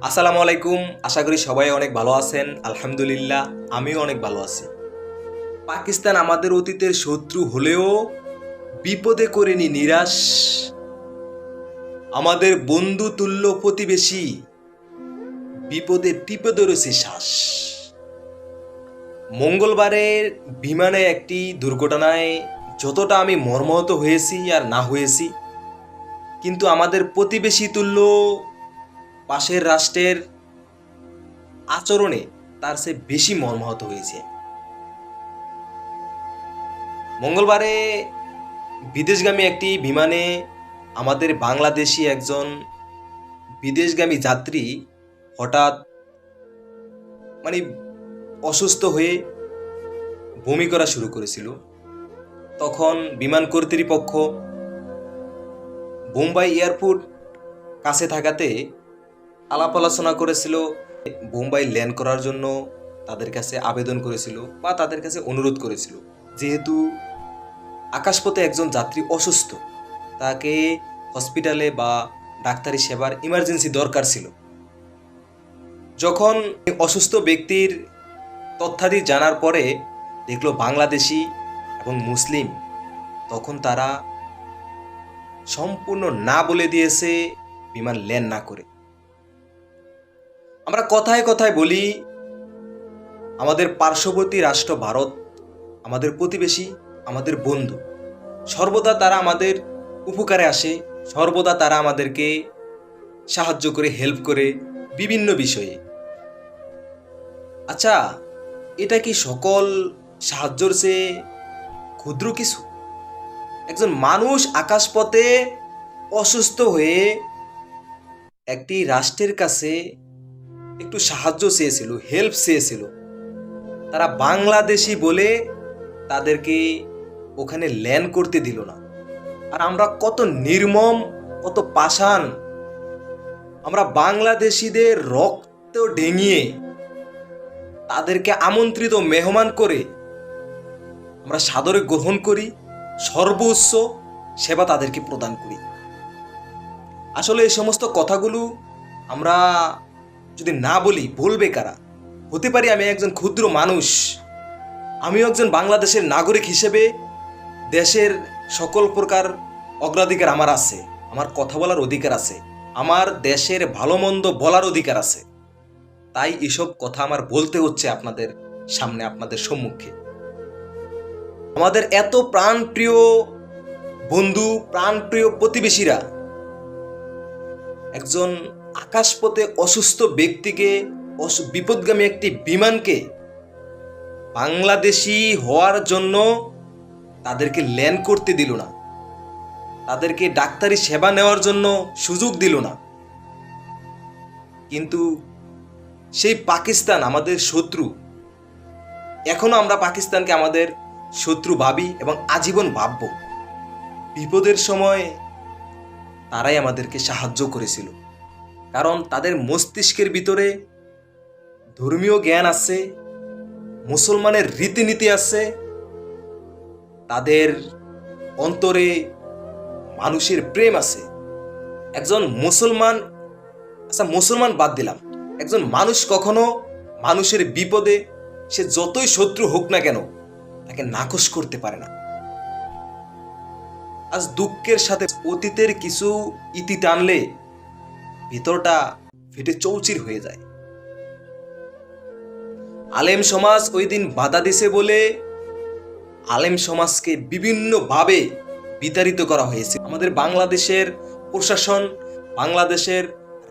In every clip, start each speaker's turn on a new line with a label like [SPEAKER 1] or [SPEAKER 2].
[SPEAKER 1] আসসালামু আলাইকুম। আশা করি সবাই অনেক ভালো আছেন। আলহামদুলিল্লাহ আমিও অনেক ভালো আছি। পাকিস্তান আমাদের অতীতের শত্রু হলেও বিপদে করেনি নিরাশ, আমাদের বন্ধু তুল্য প্রতিবেশী, বিপদে টিপে ধরেছে শ্বাস। মঙ্গলবারের বিমানে একটি দুর্ঘটনায় যতটা আমি মর্মাহত হয়েছি আর না হয়েছি, কিন্তু আমাদের প্রতিবেশী তুল্য পাশের রাষ্ট্রের আচরণে তার চেয়ে বেশি মর্মাহত হয়েছে। মঙ্গলবারে বিদেশগামী একটি বিমানে আমাদের বাংলাদেশি একজন বিদেশগামী যাত্রী হঠাৎ মানে অসুস্থ হয়ে বমি করা শুরু করেছিল। তখন বিমান কর্তৃপক্ষ বোম্বাই এয়ারপোর্ট কাছে থাকাতে আলাপ আলোচনা করেছিল, বোম্বাই ল্যান্ড করার জন্য তাদের কাছে আবেদন করেছিল বা তাদের কাছে অনুরোধ করেছিল। যেহেতু আকাশপথে একজন যাত্রী অসুস্থ, তাকে হসপিটালে বা ডাক্তারি সেবার ইমার্জেন্সি দরকার ছিল। যখন অসুস্থ ব্যক্তির তথ্যাদি জানার পরে দেখলো বাংলাদেশি এবং মুসলিম, তখন তারা সম্পূর্ণ না বলে দিয়েছে বিমান ল্যান্ড না করে। আমরা কথায় কথায় বলি আমাদের পার্শ্ববর্তী রাষ্ট্র ভারত আমাদের প্রতিবেশী, আমাদের বন্ধু, সর্বদা তারা আমাদের উপকারে আসে, সর্বদা তারা আমাদেরকে সাহায্য করে, হেল্প করে বিভিন্ন বিষয়ে। আচ্ছা, এটা কি সকল সাহায্যর চেয়ে ক্ষুদ্র কিছু? একজন মানুষ আকাশপথে অসুস্থ হয়ে একটি রাষ্ট্রের কাছে একটু সাহায্য চেয়েছিল, হেল্প চেয়েছিল, তারা বাংলাদেশি বলে তাদেরকে ওখানে ল্যান্ড করতে দিল না। আর আমরা কত নির্মম, কত পাষাণ! আমরা বাংলাদেশিদের রক্ত ডেঙিয়ে তাদেরকে আমন্ত্রিত মেহমান করে আমরা সাদরে গ্রহণ করি, সর্বোচ্চ সেবা তাদেরকে প্রদান করি। আসলে এই সমস্ত কথাগুলো আমরা যদি না বলি, বলবে কারা? হতে পারি আমি একজন ক্ষুদ্র মানুষ, আমিও একজন বাংলাদেশের নাগরিক হিসেবে দেশের সকল প্রকার অগ্রাধিকার আমার আছে, আমার কথা বলার অধিকার আছে, আমার দেশের ভালো মন্দ বলার অধিকার আছে। তাই এসব কথা আমার বলতে হচ্ছে আপনাদের সামনে, আপনাদের সম্মুখে। আমাদের এত প্রাণপ্রিয় বন্ধু, প্রাণপ্রিয় প্রতিবেশীরা একজন আকাশপথে অসুস্থ ব্যক্তিকে, বিপদগামী একটি বিমানকে বাংলাদেশি হওয়ার জন্য তাদেরকে ল্যান্ড করতে দিল না, তাদেরকে ডাক্তারি সেবা নেওয়ার জন্য সুযোগ দিল না। কিন্তু সেই পাকিস্তান আমাদের শত্রু, এখনো আমরা পাকিস্তানকে আমাদের শত্রু ভাবি এবং আজীবন ভাবব। বিপদের সময় তারাই আমাদেরকে সাহায্য করেছিল, কারণ তাদের মস্তিষ্কের ভিতরে ধর্মীয় জ্ঞান আছে, মুসলমানের রীতিনীতি আছে, তাদের অন্তরে মানুষের প্রেম আছে। একজন মুসলমান, আচ্ছা মুসলমান বাদ দিলাম, একজন মানুষ কখনো মানুষের বিপদে সে যতই শত্রু হোক না কেন তাকে নাকচ করতে পারে না। আজ দুঃখের সাথে অতীতের কিছু ইতি টানলে ভিতরটা ফেটে চৌচির হয়ে যায়। আলেম সমাজ ওই দিন বাধা দিছে বলে আলেম সমাজকে বিভিন্নভাবে বিতাড়িত করা হয়েছে। আমাদের বাংলাদেশের প্রশাসন, বাংলাদেশের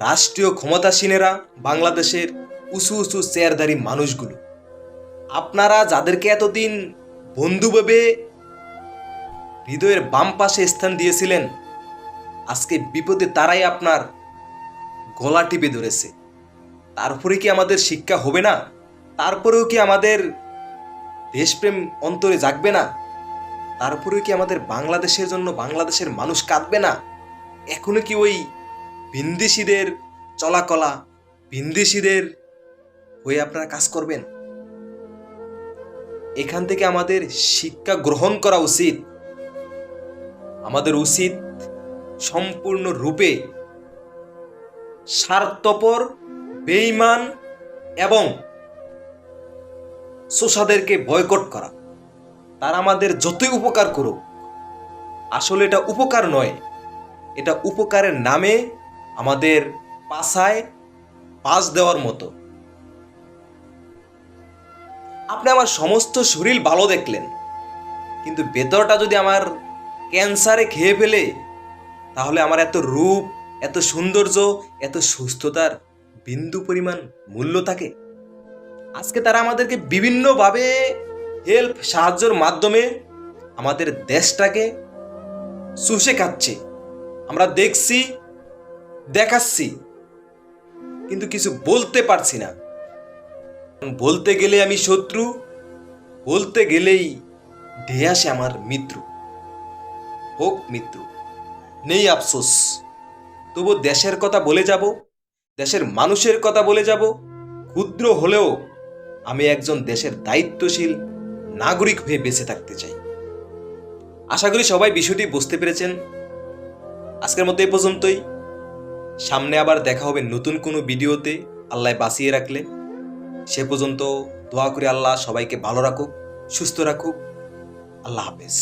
[SPEAKER 1] রাষ্ট্রীয় ক্ষমতাসীনেরা, বাংলাদেশের উঁচু উঁচু চেয়ারধারী মানুষগুলো, আপনারা যাদেরকে এতদিন বন্ধু ভেবে হৃদয়ের বাম পাশে স্থান দিয়েছিলেন, আজকে বিপদে তারাই আপনার গলা টিপে ধরেছে। তারপরে কি আমাদের শিক্ষা হবে না? তারপরেও কি আমাদের দেশপ্রেম অন্তরে জাগবে না? তারপরেও কি আমাদের বাংলাদেশের জন্য বাংলাদেশের মানুষ কাঁদবে না? এখনো কি ওই ভিনদেশীদের চলাকলা, ভিনদেশীদের হয়ে আপনারা কাজ করবেন? এখান থেকে আমাদের শিক্ষা গ্রহণ করা উচিত। আমাদের উচিত সম্পূর্ণ রূপে স্বার্থপর বেঈমান এবং শোষাদেরকে বয়কট করা। তারা আমাদের যতই উপকার করুক, আসলে এটা উপকার নয়, এটা উপকারের নামে আমাদের পাছায় পাশ দেওয়ার মতো। আপনি আমার সমস্ত শরীর ভালো দেখলেন, কিন্তু ভেতরটা যদি আমার ক্যান্সারে খেয়ে ফেলে, তাহলে আমার এত রূপ, এত সৌন্দর্য, এত সুস্থতার বিন্দু পরিমাণ মূল্য থাকে? আজকে তারা আমাদেরকে বিভিন্নভাবে সাহায্যের মাধ্যমে আমাদের দেশটাকে চুষে খাচ্ছে। আমরা দেখছি, দেখাচ্ছি, কিন্তু কিছু বলতে পারছি না। বলতে গেলে আমি শত্রু, বলতে গেলেই ঢেয়ে আসে আমার মিত্র। হোক মিত্র, নেই আফসোস, তবু দেশের কথা বলে যাব, দেশের মানুষের কথা বলে যাব। ক্ষুদ্র হলেও আমি একজন দেশের দায়িত্বশীল নাগরিক হয়ে বেঁচে থাকতে চাই। আশা করি সবাই বিষয়টি বুঝতে পেরেছেন। আজকের মতো এ পর্যন্তই। সামনে আবার দেখা হবে নতুন কোনো ভিডিওতে, আল্লাহ বাঁচিয়ে রাখলে। সে পর্যন্ত দোয়া করে আল্লাহ সবাইকে ভালো রাখুক, সুস্থ রাখুক। আল্লাহ হাফেজ।